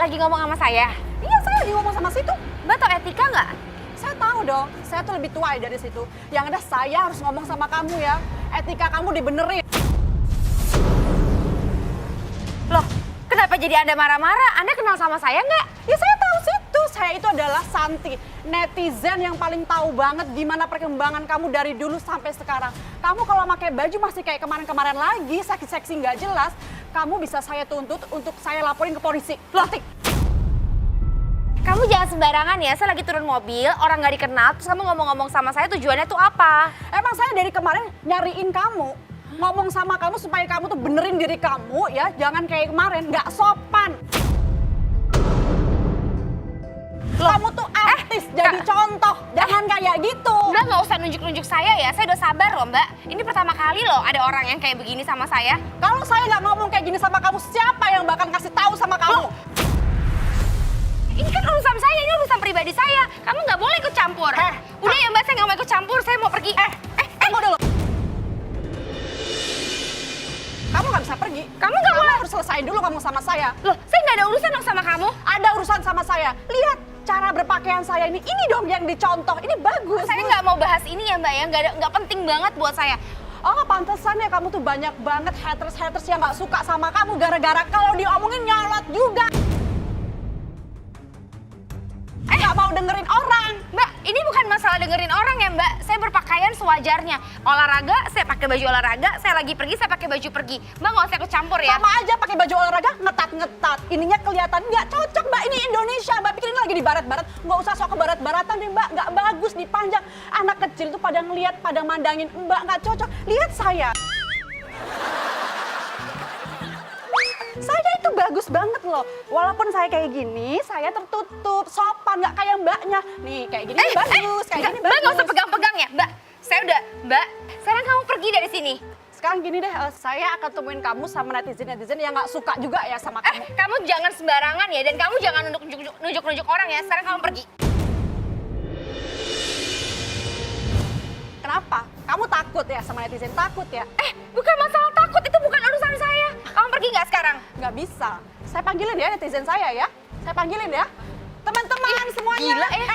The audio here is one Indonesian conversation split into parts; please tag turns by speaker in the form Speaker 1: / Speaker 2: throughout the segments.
Speaker 1: lagi ngomong sama saya?
Speaker 2: Iya, saya lagi ngomong sama situ.
Speaker 1: Mbak tau etika nggak?
Speaker 2: Saya tahu dong, saya tuh lebih tua dari situ. Yang ada saya harus ngomong sama kamu ya. Etika kamu dibenerin.
Speaker 1: Loh, kenapa jadi Anda marah-marah? Anda kenal sama saya nggak?
Speaker 2: Ya saya tahu situ, saya itu adalah Santi. Netizen yang paling tahu banget gimana perkembangan kamu dari dulu sampai sekarang. Kamu kalau pakai baju masih kayak kemarin-kemarin lagi, seksi-seksi nggak jelas. Kamu bisa saya tuntut untuk saya laporin ke polisi. Loh,
Speaker 1: Kamu jangan sembarangan ya, saya lagi turun mobil, orang nggak dikenal, terus kamu ngomong-ngomong sama saya tujuannya tuh apa?
Speaker 2: emang saya dari kemarin nyariin kamu. Ngomong sama kamu supaya kamu tuh benerin diri kamu ya. Jangan kayak kemarin, nggak sopan. Kamu tuh artis, jadi contoh. Jangan kayak gitu.
Speaker 1: Mbak nggak usah nunjuk-nunjuk saya ya, saya udah sabar loh Mbak. Ini pertama kali loh ada orang yang kayak begini sama saya.
Speaker 2: Kalau saya nggak ngomong kayak gini sama kamu, siapa yang bakal kasih tahu sama kamu?
Speaker 1: Ini kan urusan saya, ini urusan pribadi saya. Kamu nggak boleh ikut campur. Udah ya Mbak, saya nggak mau ikut campur, saya mau pergi.
Speaker 2: Tunggu dulu. Kamu nggak bisa pergi.
Speaker 1: Kamu nggak boleh.
Speaker 2: Harus selesaiin dulu ngomong sama saya.
Speaker 1: Loh, saya nggak ada urusan dong sama kamu.
Speaker 2: Ada urusan sama saya. Lihat cara berpakaian saya ini dong yang dicontoh. Ini bagus.
Speaker 1: Saya nggak mau bahas ini ya Mbak ya, nggak penting banget buat saya.
Speaker 2: Oh, pantesan ya kamu tuh banyak banget haters yang nggak suka sama kamu gara-gara kalau diomongin nyolot juga. Nggak mau dengerin orang.
Speaker 1: Mbak, ini bukan masalah dengerin orang ya Mbak. Saya berpakaian sewajarnya. Olahraga, saya pakai baju olahraga. Saya lagi pergi, saya pakai baju pergi. Mbak nggak usah ikut campur ya.
Speaker 2: Sama aja pakai baju olahraga ngetat-ngetat. Ininya kelihatan nggak cocok Mbak. Ini Indonesia. Mbak pikir ini lagi di barat-barat. Nggak usah sok ke barat-baratan deh Mbak. Nggak bagus dipanjang. Anak kecil tuh pada ngeliat, pada mandangin Mbak nggak cocok. Lihat saya. Saya itu bagus banget loh. Walaupun saya kayak gini, saya tertutup, sopan, nggak kayak mbaknya. Nih, kayak gini bagus, kayak gini
Speaker 1: Mbak
Speaker 2: bagus.
Speaker 1: nggak usah pegang-pegang ya. Mbak, saya udah, Mbak, sekarang kamu pergi dari sini.
Speaker 2: Sekarang gini deh, saya akan temuin kamu sama netizen-netizen yang nggak suka juga ya sama kamu.
Speaker 1: Kamu jangan sembarangan ya, dan kamu jangan nunjuk-nunjuk orang ya. Sekarang kamu pergi.
Speaker 2: Kenapa? Kamu takut ya sama netizen? Takut ya?
Speaker 1: Bukan masalah takut, itu bukan urusan saya. Kamu pergi nggak sekarang?
Speaker 2: Nggak bisa. Saya panggilin ya netizen saya ya. Saya panggilin ya. Teman-teman semuanya.
Speaker 1: Gila ya.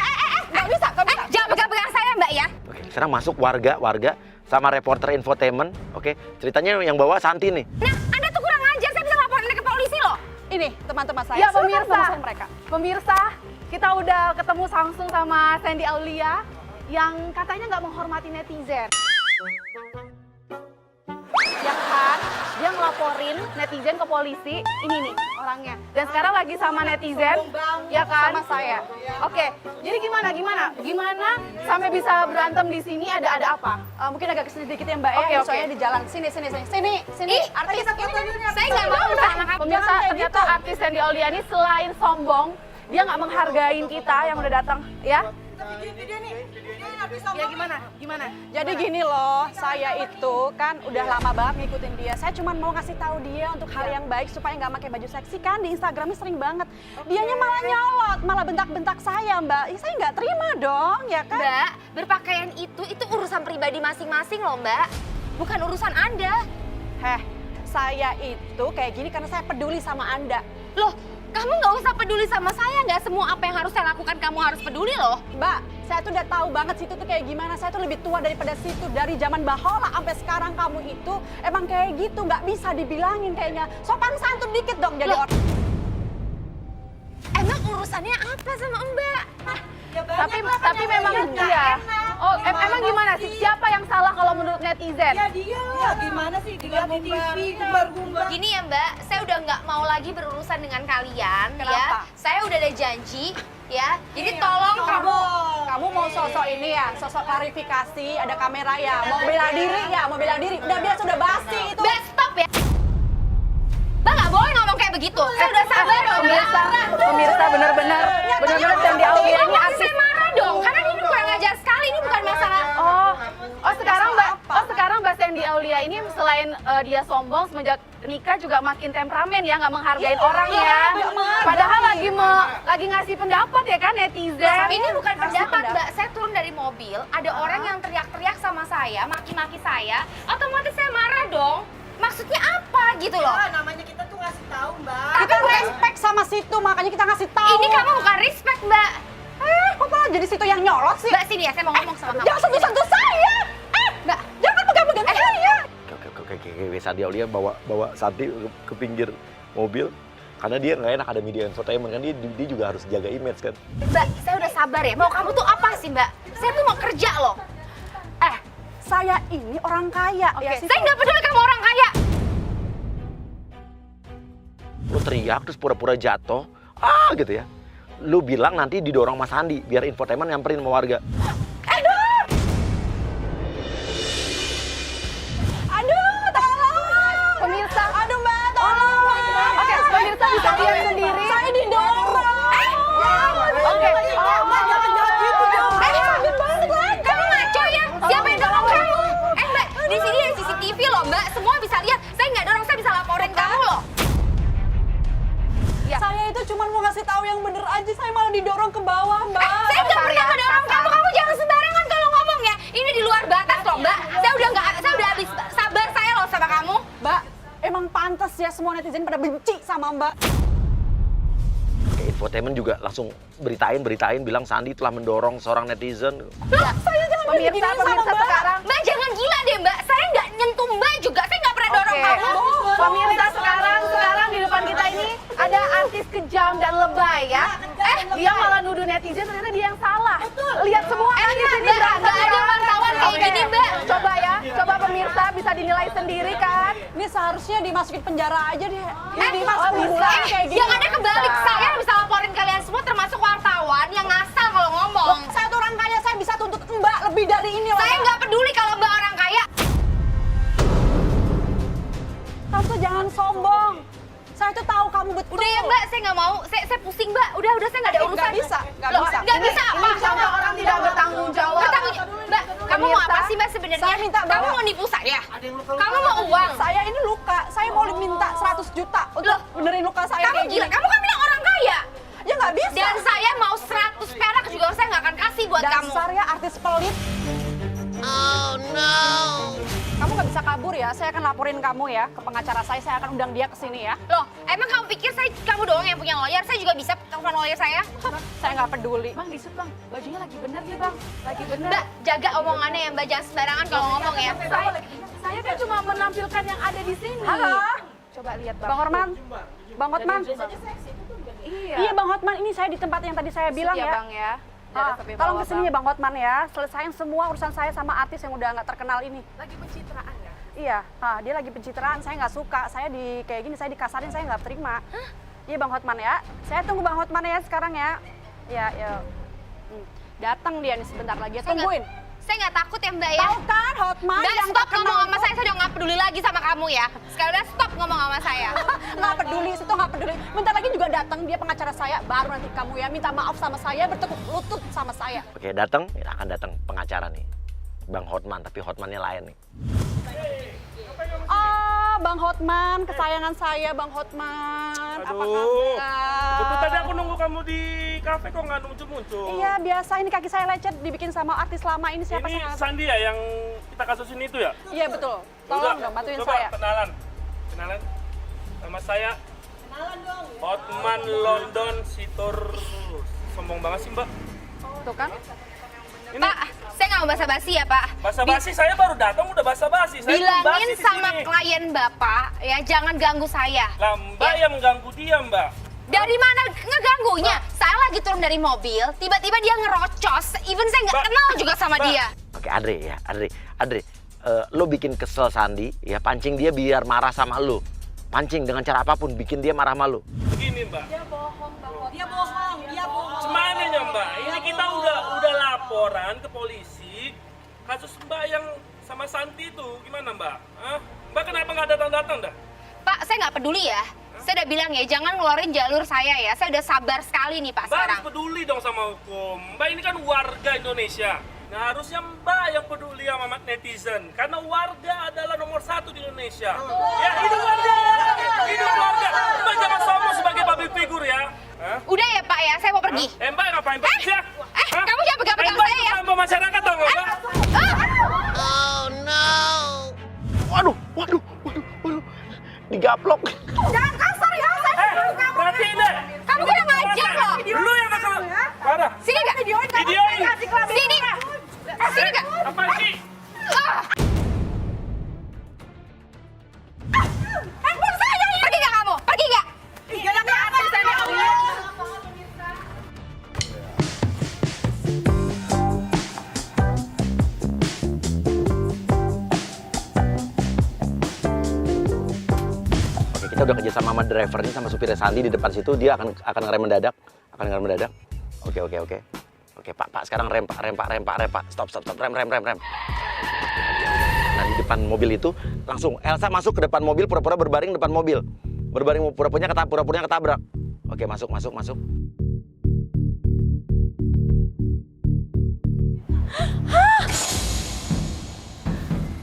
Speaker 2: Nggak bisa, nggak bisa.
Speaker 1: Jangan pegang-pegang saya Mbak ya.
Speaker 3: Oke, sekarang masuk warga sama reporter infotainment. Oke, ceritanya yang bawa Santi nih.
Speaker 1: Nah, Anda tuh kurang ajar, saya bisa laporin Anda ke polisi loh.
Speaker 2: Ini teman-teman saya.
Speaker 4: Ya
Speaker 2: Silakan
Speaker 4: pemirsa,
Speaker 2: ngomong sama mereka.
Speaker 4: pemirsa, kita udah ketemu langsung sama Sandy Aulia yang katanya nggak menghormati netizen. Ya kan, dia ngelaporin netizen ke polisi, ini nih orangnya. Dan sekarang lagi sama netizen, ya kan?
Speaker 2: Sama saya.
Speaker 4: Oke, jadi gimana sampai bisa berantem di sini? Ada apa?
Speaker 2: Mungkin agak kesini dikit ya Mbak
Speaker 4: Oke,
Speaker 2: ya.
Speaker 4: oke.
Speaker 2: Soalnya di jalan. Sini. Artis.
Speaker 1: Saya nggak mau sama kamu.
Speaker 4: Pemirsa,
Speaker 2: Jangan kayak
Speaker 4: ternyata
Speaker 2: gitu.
Speaker 4: artis Sandy Aulia ini selain sombong, dia nggak menghargain kita yang udah datang, ya? Ya gimana?
Speaker 2: Jadi gini loh, saya itu kan udah lama banget ngikutin dia. Saya cuma mau ngasih tahu dia untuk hal yang baik supaya nggak pakai baju seksi kan di Instagramnya sering banget. Dianya malah nyolot, malah bentak-bentak saya Mbak. Ya, saya nggak terima dong, ya kan?
Speaker 1: Mbak, berpakaian itu urusan pribadi masing-masing loh Mbak. Bukan urusan Anda.
Speaker 2: Saya itu kayak gini karena saya peduli sama Anda.
Speaker 1: Loh, kamu nggak usah peduli sama saya. Nggak semua apa yang harus saya lakukan kamu harus peduli loh.
Speaker 2: Mbak, saya tuh udah tahu banget situ tuh kayak gimana. Saya tuh lebih tua daripada situ. Dari zaman Bahola sampai sekarang kamu itu emang kayak gitu. Nggak bisa dibilangin kayaknya. Sopan santun dikit dong jadi
Speaker 1: Loh.
Speaker 2: orang.
Speaker 1: Emang urusannya apa sama Mbak?
Speaker 4: Tapi memang iya. Oh, emang gimana sih? Siapa yang salah kalau menurut netizen?
Speaker 5: Ya dia lah, gimana sih dilihat di TV gumbar-gumbar.
Speaker 1: Gini ya Mbak, saya udah nggak mau lagi berurusan dengan kalian.
Speaker 2: Kenapa?
Speaker 1: Ya. Saya udah ada janji ya. Jadi tolong
Speaker 2: Kamu mau sosok ini ya, sosok klarifikasi, ada kamera ya, mau bela diri. Udah biasa udah basi itu.
Speaker 1: Mbak stop ya. Mbak nggak boleh ngomong kayak begitu. Saya udah sabar loh Mbak.
Speaker 4: Pemirsa benar-benar Sandy Aulia ini
Speaker 1: Ngomong
Speaker 4: artis.
Speaker 1: saya marah dong, karena ini kurang ajar sekali. Ini bukan masalah.
Speaker 4: Sekarang Mbak Sandy Aulia ini selain dia sombong semenjak nikah juga makin temperamen ya, nggak menghargain orang ya. Padahal lagi ngasih pendapat ya kan netizen.
Speaker 1: Ini bukan pendapat Mbak, saya turun dari mobil, ada orang yang teriak-teriak sama saya, maki-maki saya, otomatis saya marah dong. Maksudnya apa gitu loh?
Speaker 5: Namanya kita tuh ngasih tahu, Mbak.
Speaker 2: Kita respect sama situ, makanya kita ngasih tahu.
Speaker 1: Ini kamu bukan respect, Mbak.
Speaker 2: Kok malah jadi situ yang nyolot sih?
Speaker 1: Mbak, sini ya, saya mau ngomong sama kamu.
Speaker 2: Jangan sentuh-sentuh saya.
Speaker 1: Mbak,
Speaker 2: Jangan pegang-pegang saya.
Speaker 3: Oke, Santi Aulia bawa Santi ke pinggir mobil karena dia nggak enak ada media infotainment kan dia juga harus jaga image kan.
Speaker 1: Mbak, saya udah sabar ya. Mau kamu tuh apa sih, Mbak? Saya tuh mau kerja loh.
Speaker 2: Saya ini orang kaya ya sih.
Speaker 1: Saya nggak peduli kamu orang kaya.
Speaker 3: Lu teriak terus pura-pura jatuh, gitu ya. Lu bilang nanti didorong Mas Andi biar infotainment nyamperin sama warga.
Speaker 2: Aduh, tolong.
Speaker 4: Pemirsa,
Speaker 2: Aduh, Mbak, tolong.
Speaker 4: oke, pemirsa bisa lihat sendiri.
Speaker 2: Saya didorong.
Speaker 4: Oke,
Speaker 5: Jangan gitu dong.
Speaker 1: Kamu ngaco ya? Siapa yang dorong kamu? Mbak, di sini ada CCTV loh, Mbak. Semua bisa lihat. Saya nggak dorong, saya bisa laporin kamu loh.
Speaker 2: Saya itu cuma mau ngasih tahu yang bener aja, saya malah didorong ke bawah, Mbak.
Speaker 1: Saya nggak pernah ngedorong kamu. Kamu jangan sembarangan kalau ngomong ya. Ini di luar batas loh, Mbak. Saya udah habis sabar saya loh sama kamu.
Speaker 2: Mbak, emang pantas ya semua netizen pada benci sama Mbak.
Speaker 3: Oke, infotainment juga langsung beritain bilang Sandi telah mendorong seorang netizen.
Speaker 2: Saya jangan
Speaker 4: pemirsa sekarang.
Speaker 1: Mbak, jangan gila deh, Mbak. Saya nggak nyentuh Mbak juga. Saya nggak pernah dorong
Speaker 4: Oke.
Speaker 1: kamu.
Speaker 4: Pemirsa sekarang di depan kita ini ada artis kejam dan lebay ya. Dia malah nuduh netizen ternyata dia yang salah. Lihat semua kan di sini
Speaker 1: Mbak, nggak ada wartawan kayak
Speaker 4: Oke.
Speaker 1: gini, Mbak.
Speaker 4: Coba ya, coba pemirsa bisa dinilai sendiri kan.
Speaker 2: Ini seharusnya dimasukin penjara aja deh.
Speaker 4: bisa.
Speaker 2: bulan kayak gini.
Speaker 1: Yang ada kebalik, saya bisa laporin kalian semua termasuk wartawan yang ngasal kalau ngomong.
Speaker 2: Saya tuh orang kaya, saya bisa tuntut Mbak lebih dari ini loh.
Speaker 1: Saya nggak peduli kalau Mbak orang kaya.
Speaker 2: Tante jangan sombong. Saya tuh tahu kamu betul.
Speaker 1: Udah ya, Mbak, saya nggak mau. Saya pusing, Mbak. Udah saya nggak ada urusan.
Speaker 2: Nggak bisa, nggak
Speaker 1: Loh,
Speaker 2: bisa.
Speaker 1: nggak bisa apa?
Speaker 4: Ini contoh orang tidak bertanggung jawab.
Speaker 1: Mbak, kamu mau apa sih, Mbak, sebenarnya?
Speaker 2: Saya minta
Speaker 1: Kamu
Speaker 2: bawa.
Speaker 1: mau nipu saya? Kamu mau uang?
Speaker 2: Saya ini luka, saya mau minta 100 juta untuk benerin luka saya.
Speaker 1: Kamu
Speaker 2: kayak
Speaker 1: gila,
Speaker 2: gini.
Speaker 1: kamu kan bilang orang kaya.
Speaker 2: Ya nggak bisa.
Speaker 1: Dan saya mau 100 perak juga saya nggak akan kasih buat kamu.
Speaker 2: Dasar ya artis pelit.
Speaker 1: Oh no.
Speaker 2: Kamu nggak bisa kabur ya, saya akan laporin kamu ya ke pengacara saya akan undang dia ke sini ya.
Speaker 1: Loh, emang kamu pikir kamu doang yang punya lawyer? Saya juga bisa telepon lawyer saya.
Speaker 2: Saya nggak peduli.
Speaker 4: Bang, disut bang, bajunya lagi bener nih bang, lagi bener.
Speaker 1: Mbak, jaga omongannya ya, Mbak. Jangan sembarangan kalau ngomong ya.
Speaker 4: Saya kan cuma menampilkan yang ada di sini.
Speaker 2: Halo,
Speaker 4: Coba lihat bang.
Speaker 2: Bang Horman. Bang Hotman.
Speaker 4: Iya.
Speaker 2: Iya Bang Hotman, ini saya di tempat yang tadi saya bilang
Speaker 4: ya
Speaker 2: ya.
Speaker 4: bang ya.
Speaker 2: Tolong kesini ya Bang Hotman ya, selesain semua urusan saya sama artis yang udah nggak terkenal ini.
Speaker 4: Lagi pencitraan ya?
Speaker 2: Iya, dia lagi pencitraan, saya nggak suka. Saya di kayak gini, saya dikasarin, saya nggak terima. Iya Bang Hotman ya, saya tunggu Bang Hotman ya sekarang ya. Iya, ya. Datang dia nih sebentar lagi, tungguin.
Speaker 1: Saya nggak takut ya, Mbak ya.
Speaker 2: Tahu kan Hotman
Speaker 1: Mbak,
Speaker 2: yang
Speaker 1: stop
Speaker 2: terkenal
Speaker 1: ngomong sama
Speaker 2: itu?
Speaker 1: saya udah nggak peduli lagi sama kamu ya. Sekarang udah stop ngomong sama saya.
Speaker 2: Nggak peduli, situ nggak peduli. Bentar lagi juga datang dia pengacara saya, baru nanti kamu ya minta maaf sama saya, bertekuk lutut sama saya.
Speaker 3: Oke, akan datang pengacara nih. Bang Hotman, tapi Hotmannya lain nih.
Speaker 2: Bang Hotman, kesayangan saya Bang Hotman. Apa
Speaker 6: Aduh,
Speaker 2: kabar?
Speaker 6: betul tadi aku nunggu kamu di kafe kok nggak muncul-muncul.
Speaker 2: Iya, biasa ini kaki saya lecet dibikin sama artis lama ini siapa
Speaker 6: Ini
Speaker 2: saya nggak tahu.
Speaker 6: Sandi ya yang kita kasusin itu ya?
Speaker 2: Iya betul.
Speaker 6: Udah,
Speaker 2: Tolong dong bantuin
Speaker 6: coba
Speaker 2: saya.
Speaker 6: kenalan. Kenalan. Nama saya Hotman London Sitor. Sombong banget sih Mbak.
Speaker 2: Tuh kan?
Speaker 6: Ini
Speaker 1: Pak, saya nggak mau basa-basi ya, Pak.
Speaker 6: basa-basi saya baru datang udah basa-basi. Saya
Speaker 1: Bilangin
Speaker 6: basi di
Speaker 1: sama
Speaker 6: sini.
Speaker 1: klien Bapak ya jangan ganggu saya.
Speaker 6: Lah Mbak yang mengganggu dia Mbak.
Speaker 1: Dari mana ngeganggunya? Saya lagi turun dari mobil, tiba-tiba dia ngerocos. Even saya nggak
Speaker 6: Mbak,
Speaker 1: kenal juga sama
Speaker 6: Mbak.
Speaker 1: dia.
Speaker 3: Oke, Andre, lo bikin kesel Sandi, ya pancing dia biar marah sama lo. Pancing dengan cara apapun, bikin dia marah sama lo.
Speaker 6: Begini Mbak.
Speaker 5: Dia bohong.
Speaker 6: Semananya Mbak, ini kita udah laporan ke polisi kasus Mbak yang sama Santi itu gimana Mbak? Hah? Mbak kenapa nggak datang-datang dah?
Speaker 1: Pak, saya nggak peduli ya. Saya udah bilang ya, jangan ngeluarin jalur saya ya. Saya udah sabar sekali nih Pak
Speaker 6: Mbak
Speaker 1: sekarang.
Speaker 6: harus peduli dong sama hukum. Mbak ini kan warga Indonesia. Nah harusnya Mbak yang peduli sama netizen. Karena warga adalah nomor 1 di Indonesia. Ya hidup warga! Hidup warga! Mbak jangan sombong sebagai public figure ya. Hah?
Speaker 1: Udah ya Pak ya, saya mau pergi.
Speaker 6: Mbak ngapain pergi ya?
Speaker 1: Kamu jangan pegang-pegang
Speaker 6: Mbak
Speaker 1: saya ya.
Speaker 6: sama masyarakat dong Mbak.
Speaker 3: Waduh, digaplok.
Speaker 2: Jangan kasar
Speaker 3: udah kerja sama drivernya sama supirnya Sandi di depan situ, dia akan ngerem mendadak, Oke, Pak, sekarang rem, Pak. Stop, rem. Nah, di depan mobil itu langsung Elsa masuk ke depan mobil, pura-pura berbaring depan mobil. Pura-puranya ketabrak. Oke, masuk.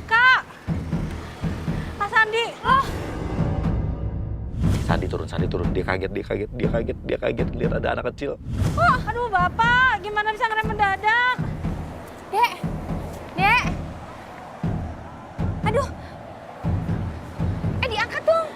Speaker 2: Kak! Kak Sandi! Oh!
Speaker 3: Sandi turun. Dia kaget lihat ada anak kecil.
Speaker 2: Oh, aduh Bapak, gimana bisa ngerem mendadak?
Speaker 1: Dek. Aduh. Diangkat dong.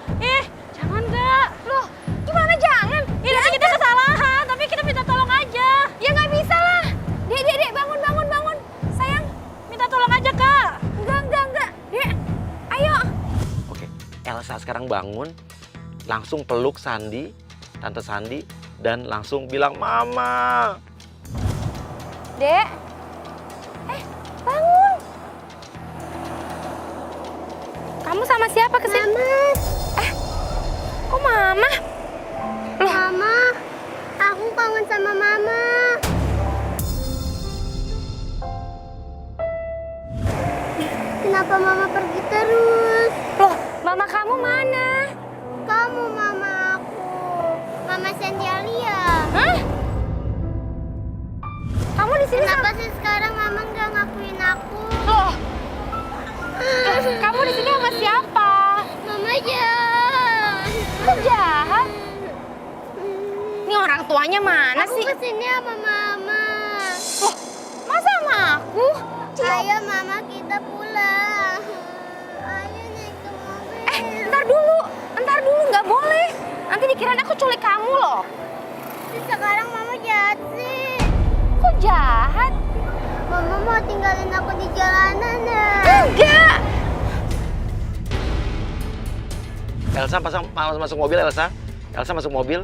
Speaker 2: Jangan Kak.
Speaker 1: Loh, gimana jangan?
Speaker 2: Ini kita kesalahan, tapi kita minta tolong aja.
Speaker 1: Ya nggak bisa lah. Dek, bangun. Sayang,
Speaker 2: Minta tolong aja Kak.
Speaker 1: enggak. Dek, ayo.
Speaker 3: Oke, Elsa sekarang bangun, langsung peluk Sandi, Tante Sandi, dan langsung bilang Mama.
Speaker 1: Dek. Bangun. Kamu sama siapa kesini? Kok Mama?
Speaker 7: Mama, aku kangen sama Mama. Kenapa Mama pergi terus?
Speaker 1: Loh, Mama kamu mana?
Speaker 7: Kamu Mama aku, Mama Sandialia.
Speaker 1: Hah? Kamu di sini
Speaker 7: Kenapa sih sekarang Mama nggak ngakuin aku?
Speaker 1: Loh, kamu di sini sama siapa?
Speaker 7: Mama jahat.
Speaker 1: Kok jahat? Ini orang tuanya mana
Speaker 7: Aku
Speaker 1: sih?
Speaker 7: kesini sama Mama.
Speaker 1: Loh, masa sama aku?
Speaker 7: Ayo Mama kita pulang. Ayo naik ke mobil.
Speaker 1: Ntar dulu, nggak boleh. Nanti dikirain aku culik kamu loh.
Speaker 7: Terus sekarang Mama jahat sih.
Speaker 1: Kok jahat?
Speaker 7: Mama mau tinggalin aku di jalanan ya?
Speaker 1: Enggak.
Speaker 3: Elsa masuk mobil, Elsa masuk mobil.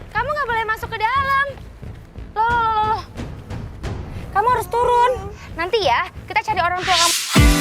Speaker 1: Kamu nggak boleh masuk ke dalam. Loh. Kamu harus turun. Nanti ya, kita cari orang tua kamu.